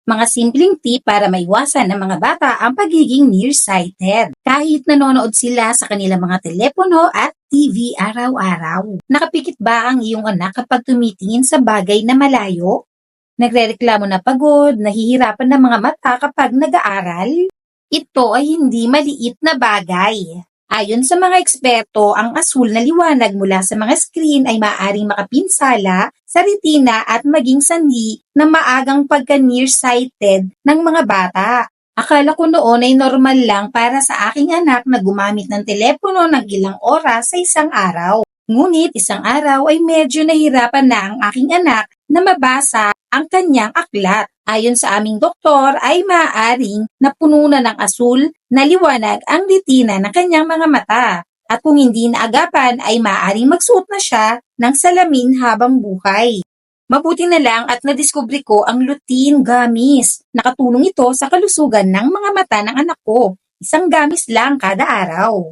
Mga simpleng tip para maiwasan ng mga bata ang pagiging nearsighted. Kahit nanonood sila sa kanilang mga telepono at TV araw-araw. Nakapikit ba ang iyong anak kapag tumitingin sa bagay na malayo? Nagrereklamo na pagod, nahihirapan ng mga mata kapag nag-aaral? Ito ay hindi maliit na bagay. Ayon sa mga eksperto, ang asul na liwanag mula sa mga screen ay maaaring makapinsala sa retina at maging sanhi ng maagang pagka-nearsighted ng mga bata. Akala ko noon ay normal lang para sa aking anak na gumamit ng telepono ng ilang oras sa isang araw. Ngunit isang araw ay medyo nahirapan na ang aking anak na mabasa ang kanyang aklat. Ayon sa aming doktor ay maaaring napuno na ng asul na liwanag ang retina ng kanyang mga mata. At kung hindi naagapan ay maaaring magsuot na siya ng salamin habang buhay. Mabuti na lang at nadiskubre ko ang lutein gummies. Nakatulong ito sa kalusugan ng mga mata ng anak ko. Isang gamis lang kada araw.